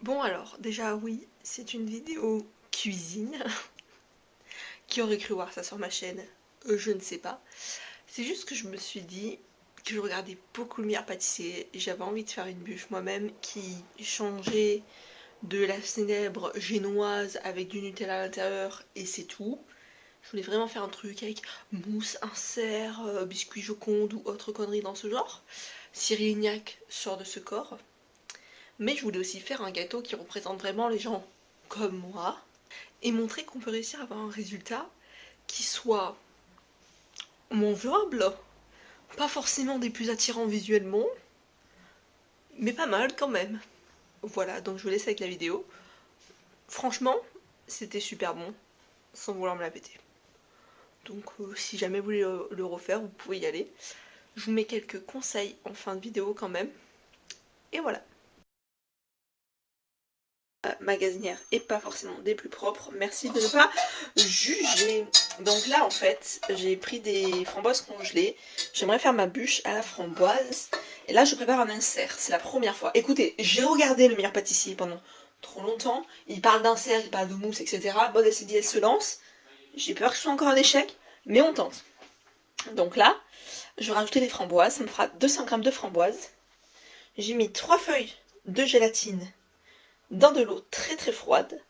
Bon alors, déjà oui, c'est une vidéo cuisine. Qui aurait cru voir ça sur ma chaîne? Je ne sais pas. C'est juste que je me suis dit que je regardais beaucoup le meilleur pâtissier et j'avais envie de faire une bûche moi-même qui changeait de la célèbre génoise avec du Nutella à l'intérieur et c'est tout. Je voulais vraiment faire un truc avec mousse, insert, biscuit Joconde ou autre connerie dans ce genre. Cyril Lignac sort de ce corps. Mais je voulais aussi faire un gâteau qui représente vraiment les gens comme moi et montrer qu'on peut réussir à avoir un résultat qui soit mangeable, pas forcément des plus attirants visuellement, mais pas mal quand même. Voilà, donc je vous laisse avec la vidéo. Franchement, c'était super bon, sans vouloir me la péter. Donc si jamais vous voulez le refaire, vous pouvez y aller. Je vous mets quelques conseils en fin de vidéo quand même. Et voilà. Magasinière et pas forcément des plus propres. Merci de ne pas juger. Donc là en fait j'ai pris des framboises congelées. J'aimerais faire ma bûche à la framboise. Et là je prépare un insert. C'est la première fois. Écoutez, j'ai regardé Le Meilleur Pâtissier pendant trop longtemps. Il parle d'insert, il parle de mousse, etc. Bon, elle s'est dit, elle se lance. J'ai peur que ce soit encore un échec, mais on tente. Donc là, je vais rajouter les framboises. Ça me fera 200 g de framboises. J'ai mis 3 feuilles de gélatine dans de l'eau très très froide.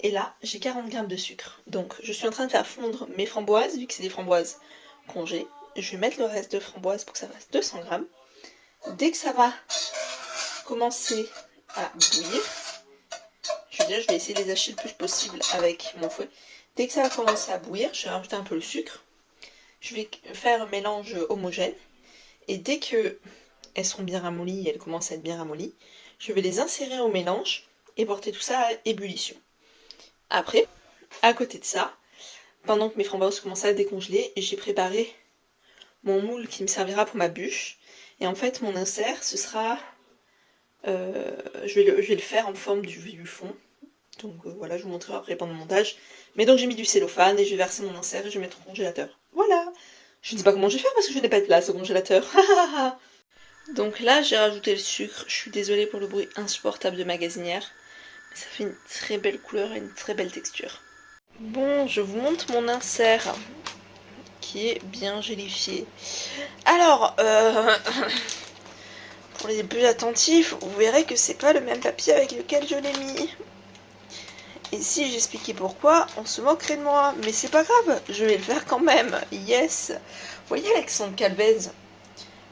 Et là, j'ai 40 g de sucre. Donc, je suis en train de faire fondre mes framboises, vu que c'est des framboises congées. Je vais mettre le reste de framboises pour que ça fasse 200 g. Dès que ça va commencer à bouillir, je vais essayer de les hacher le plus possible avec mon fouet. Dès que ça va commencer à bouillir, je vais rajouter un peu le sucre. Je vais faire un mélange homogène. Et dès que elles seront bien ramollies, elles commencent à être bien ramollies, je vais les insérer au mélange et porter tout ça à ébullition. Après, à côté de ça, pendant que mes framboises commencent à décongeler, j'ai préparé mon moule qui me servira pour ma bûche. Et en fait, mon insert, ce sera... je vais le faire en forme du fond. Donc voilà, je vous montrerai après pendant le montage. Mais donc j'ai mis du cellophane et je vais verser mon insert et je vais mettre au congélateur. Voilà. Je ne sais pas comment je vais faire parce que je n'ai pas de place au congélateur. Donc là, j'ai rajouté le sucre. Je suis désolée pour le bruit insupportable de magasinière. Mais ça fait une très belle couleur et une très belle texture. Bon, je vous montre mon insert qui est bien gélifié. Alors, pour les plus attentifs, vous verrez que c'est pas le même papier avec lequel je l'ai mis. Et si j'expliquais pourquoi, on se moquerait de moi. Mais c'est pas grave, je vais le faire quand même. Yes. Vous voyez Alexandre Calvez?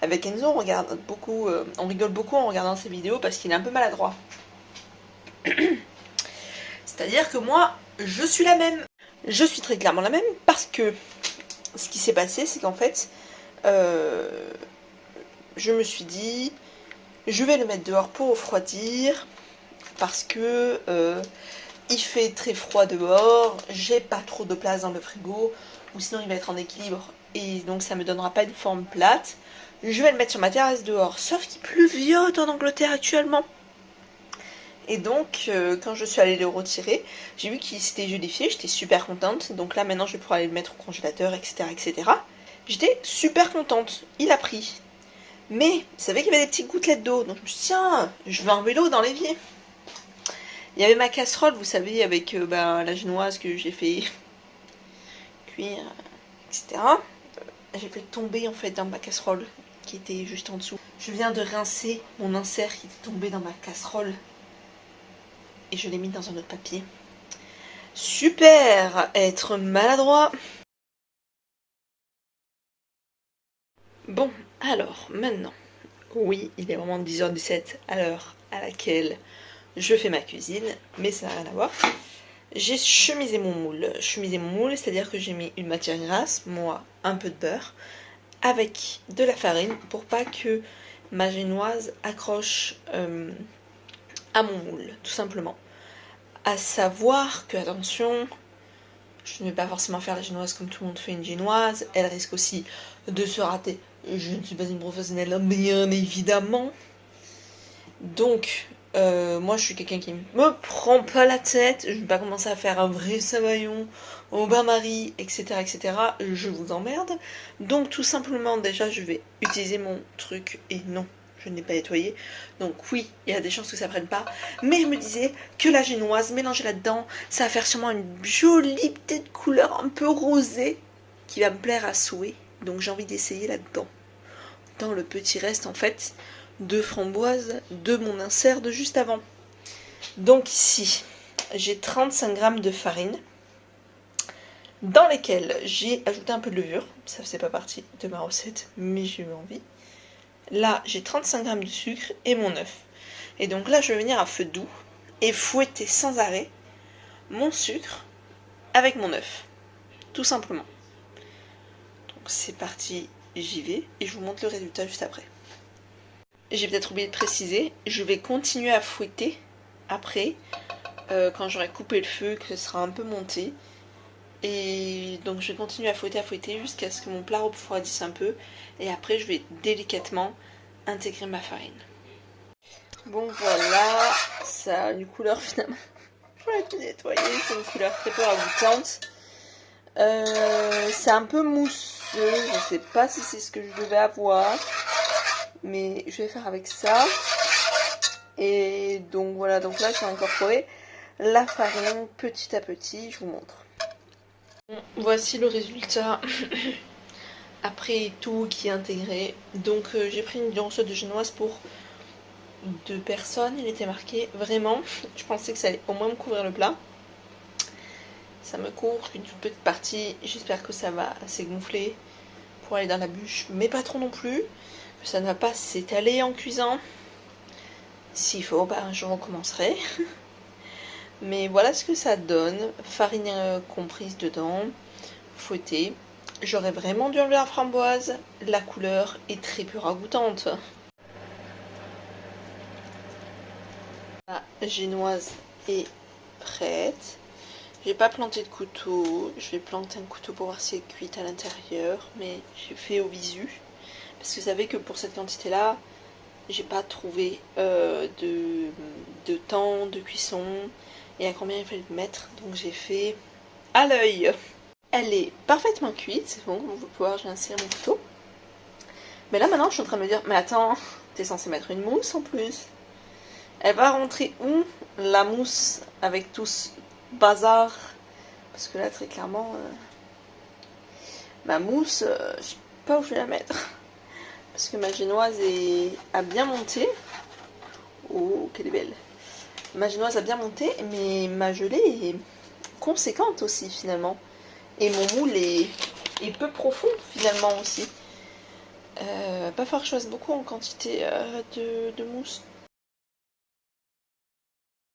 Avec Enzo, on regarde beaucoup, on rigole beaucoup en regardant ses vidéos parce qu'il est un peu maladroit. C'est-à-dire que moi, je suis la même. Je suis très clairement la même parce que ce qui s'est passé, c'est qu'en fait, je me suis dit, je vais le mettre dehors pour refroidir parce que il fait très froid dehors, j'ai pas trop de place dans le frigo, ou sinon il va être en équilibre et donc ça me donnera pas une forme plate. Je vais le mettre sur ma terrasse dehors, sauf qu'il pleuviote en Angleterre actuellement. Et donc, quand je suis allée le retirer, j'ai vu qu'il s'était gélifié, j'étais super contente. Donc là, maintenant, je vais pouvoir aller le mettre au congélateur, etc., etc. J'étais super contente, il a pris. Mais, vous savez qu'il y avait des petites gouttelettes d'eau, donc je me suis dit, tiens, je vais enlever l'eau dans l'évier. Il y avait ma casserole, vous savez, avec la génoise que j'ai fait cuire, etc. J'ai fait tomber, en fait, dans ma casserole, qui était juste en dessous. Je viens de rincer mon insert qui était tombé dans ma casserole. Et je l'ai mis dans un autre papier. Super! Être maladroit. Bon, alors, maintenant. Oui, il est vraiment 10h17 à l'heure à laquelle je fais ma cuisine, mais ça n'a rien à voir. J'ai chemisé mon moule. Chemisé mon moule, c'est-à-dire que j'ai mis une matière grasse, moi, un peu de beurre, avec de la farine pour pas que ma génoise accroche à mon moule, tout simplement. À savoir que, attention, je ne vais pas forcément faire la génoise comme tout le monde fait une génoise, elle risque aussi de se rater. Je ne suis pas une professionnelle, bien évidemment. Donc, moi je suis quelqu'un qui me prend pas la tête, je vais pas commencer à faire un vrai savaillon au bain-marie, etc., etc. Je vous emmerde. Donc tout simplement, déjà, je vais utiliser mon truc, et non, je ne l'ai pas nettoyé. Donc oui, il y a des chances que ça prenne pas. Mais je me disais que la génoise mélangée là-dedans, ça va faire sûrement une jolie petite couleur un peu rosée qui va me plaire à souhait. Donc j'ai envie d'essayer là-dedans. Dans le petit reste en fait de framboise de mon insert de juste avant. Donc ici, j'ai 35 g de farine dans lesquels j'ai ajouté un peu de levure. Ça faisait pas partie de ma recette, mais j'ai eu envie. Là, j'ai 35 g de sucre et mon œuf. Et donc là, je vais venir à feu doux et fouetter sans arrêt mon sucre avec mon œuf. Tout simplement. Donc c'est parti, j'y vais et je vous montre le résultat juste après. J'ai peut-être oublié de préciser, je vais continuer à fouetter après, quand j'aurai coupé le feu, que ce sera un peu monté. Et donc je vais continuer à fouetter jusqu'à ce que mon plat refroidisse un peu. Et après je vais délicatement intégrer ma farine. Bon voilà, ça a une couleur finalement. Je vais tout nettoyer, c'est une couleur très peu ragoûtante. C'est un peu mousseux, je sais pas si c'est ce que je devais avoir. Mais je vais faire avec ça. Et donc voilà, donc là j'ai incorporé la farine petit à petit, je vous montre. Bon, voici le résultat après tout qui est intégré. Donc j'ai pris une recette de génoise pour 2 personnes, il était marqué vraiment. Je pensais que ça allait au moins me couvrir le plat. Ça me couvre une toute petite partie, j'espère que ça va assez gonfler pour aller dans la bûche, mais pas trop non plus. Que ça ne va pas s'étaler en cuisant. S'il faut, ben, je recommencerai. Mais voilà ce que ça donne. Farine comprise dedans, fouettée. J'aurais vraiment dû enlever la framboise. La couleur est très peu ragoûtante. La génoise est prête. J'ai pas planté de couteau. Je vais planter un couteau pour voir si elle est cuite à l'intérieur. Mais j'ai fait au visu. Parce que vous savez que pour cette quantité-là, j'ai pas trouvé de temps de cuisson et à combien il fallait le mettre, donc j'ai fait à l'œil. Elle est parfaitement cuite, c'est bon, vous pouvez voir, j'ai inséré mon couteau. Mais là maintenant je suis en train de me dire, mais attends, t'es censé mettre une mousse en plus. Elle va rentrer où la mousse avec tout ce bazar? Parce que là très clairement, ma mousse, je sais pas où je vais la mettre. Parce que ma génoise a bien monté. Oh, qu'elle est belle. Ma génoise a bien monté, mais ma gelée est conséquente aussi finalement. Et mon moule est peu profond finalement aussi. Pas falloir que je fasse beaucoup en quantité de mousse.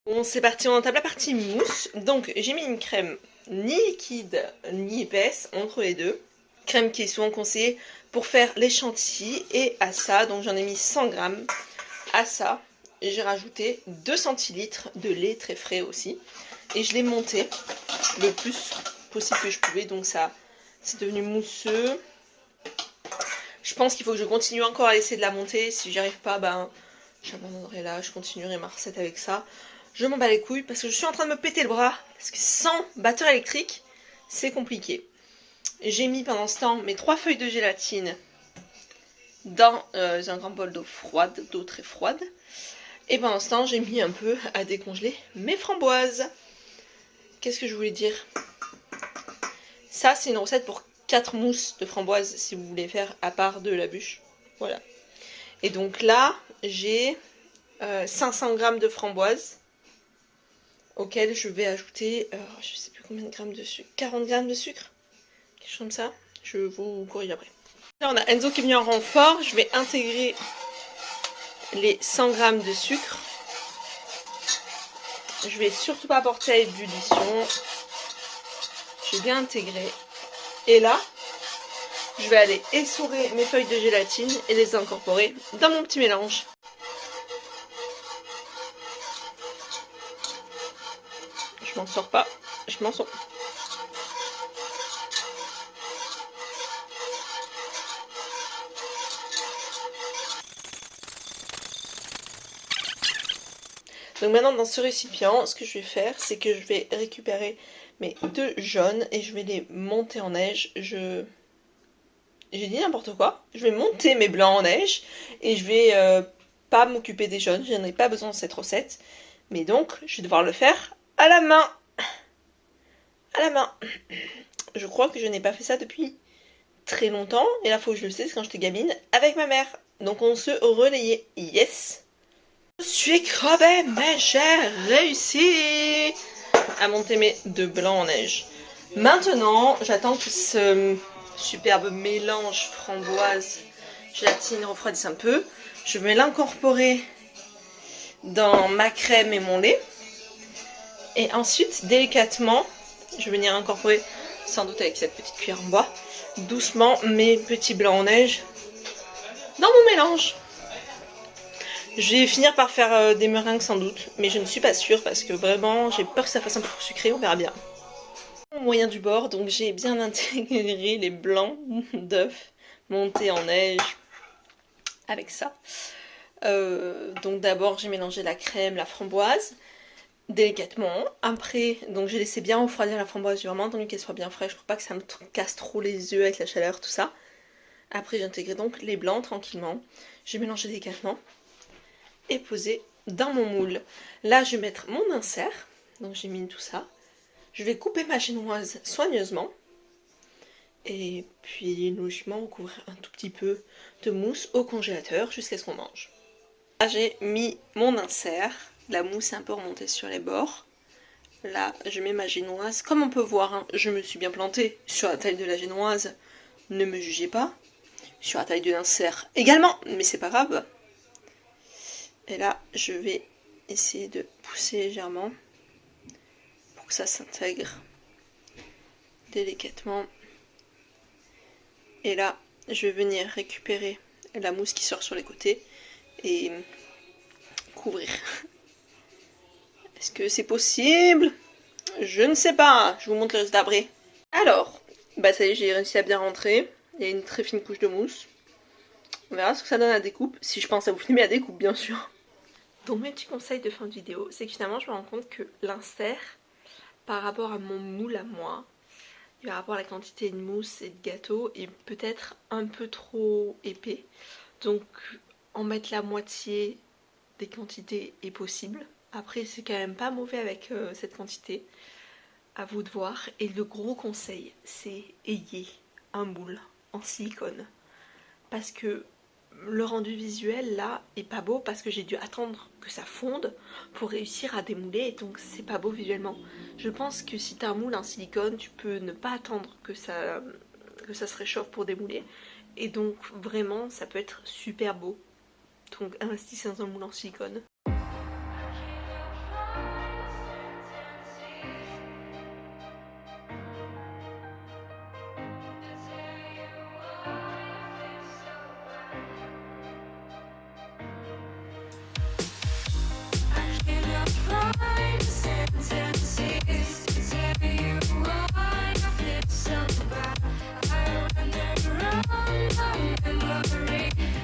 Bon, c'est parti, on entame la partie mousse. Donc j'ai mis une crème ni liquide ni épaisse, entre les deux. Crème qui est souvent conseillée pour faire les chantilly. Et à ça, donc j'en ai mis 100 g. À ça, j'ai rajouté 2 centilitres de lait très frais aussi. Et je l'ai monté le plus possible que je pouvais. Donc ça, c'est devenu mousseux. Je pense qu'il faut que je continue encore à laisser de la monter. Si j'y arrive pas, ben j'abandonnerai là. Je continuerai ma recette avec ça. Je m'en bats les couilles parce que je suis en train de me péter le bras. Parce que sans batteur électrique, c'est compliqué. J'ai mis pendant ce temps mes 3 feuilles de gélatine dans un grand bol d'eau froide, d'eau très froide. Et pendant ce temps, j'ai mis un peu à décongeler mes framboises. Qu'est-ce que je voulais dire? Ça, c'est une recette pour 4 mousses de framboises si vous voulez faire à part de la bûche. Voilà. Et donc là, j'ai 500 g de framboises auxquelles je vais ajouter, je sais plus combien de grammes de sucre, 40 g de sucre, quelque chose comme ça. Je vous corrige après. Là, on a Enzo qui est venu en renfort. Je vais intégrer les 100 g de sucre. Je vais surtout pas porter à ébullition. Je vais bien intégrer. Et là, je vais aller essorer mes feuilles de gélatine et les incorporer dans mon petit mélange. Je m'en sors pas, je m'en sors. Donc maintenant dans ce récipient, ce que je vais faire, c'est que je vais récupérer mes 2 jaunes et je vais les monter en neige. J'ai dit n'importe quoi. Je vais monter mes blancs en neige et je vais pas m'occuper des jaunes, je n'en ai pas besoin de cette recette. Mais donc, je vais devoir le faire à la main. À la main. Je crois que je n'ai pas fait ça depuis très longtemps. Et la fois où je le sais, c'est quand j'étais gamine avec ma mère. Donc on se relayait. Yes. Je suis crevée, mais j'ai réussi à monter mes 2 blancs en neige. Maintenant, j'attends que ce superbe mélange framboise gélatine refroidisse un peu. Je vais l'incorporer dans ma crème et mon lait. Et ensuite, délicatement, je vais venir incorporer, sans doute avec cette petite cuillère en bois, doucement mes petits blancs en neige dans mon mélange. Je vais finir par faire des meringues sans doute, mais je ne suis pas sûre parce que vraiment j'ai peur que ça fasse un peu trop sucré, on verra bien. Au moyen du bord, donc j'ai bien intégré les blancs d'œufs montés en neige avec ça. Donc d'abord j'ai mélangé la crème, la framboise, délicatement. Après, donc j'ai laissé bien refroidir la framboise, j'ai vraiment attendu qu'elle soit bien fraîche pour pas que ça me casse trop les yeux avec la chaleur, tout ça. Après j'ai intégré donc les blancs tranquillement, j'ai mélangé délicatement et posé dans mon moule. Là je vais mettre mon insert, donc j'ai mis tout ça. Je vais couper ma génoise soigneusement et puis logiquement recouvrir un tout petit peu de mousse au congélateur jusqu'à ce qu'on mange. Là j'ai mis mon insert, la mousse est un peu remontée sur les bords. Là je mets ma génoise, comme on peut voir hein, je me suis bien plantée sur la taille de la génoise, ne me jugez pas. Sur la taille de l'insert également, mais c'est pas grave. Et là, je vais essayer de pousser légèrement pour que ça s'intègre délicatement. Et là, je vais venir récupérer la mousse qui sort sur les côtés et couvrir. Est-ce que c'est possible? Je ne sais pas. Je vous montre le résultat après. Alors, bah ça y est, j'ai réussi à bien rentrer. Il y a une très fine couche de mousse. On verra ce que ça donne à la découpe. Si je pense à vous filmer à découpe, bien sûr. Donc mes petits conseils de fin de vidéo, c'est que finalement je me rends compte que l'insert, par rapport à mon moule à moi, par rapport à la quantité de mousse et de gâteau, est peut-être un peu trop épais. Donc en mettre la moitié des quantités est possible. Après c'est quand même pas mauvais avec cette quantité. À vous de voir. Et le gros conseil, c'est ayez un moule en silicone. Parce que le rendu visuel là est pas beau parce que j'ai dû attendre que ça fonde pour réussir à démouler et donc c'est pas beau visuellement. Je pense que si t'as un moule en silicone, tu peux ne pas attendre que ça se réchauffe pour démouler et donc vraiment ça peut être super beau. Donc investissez dans un moule en silicone.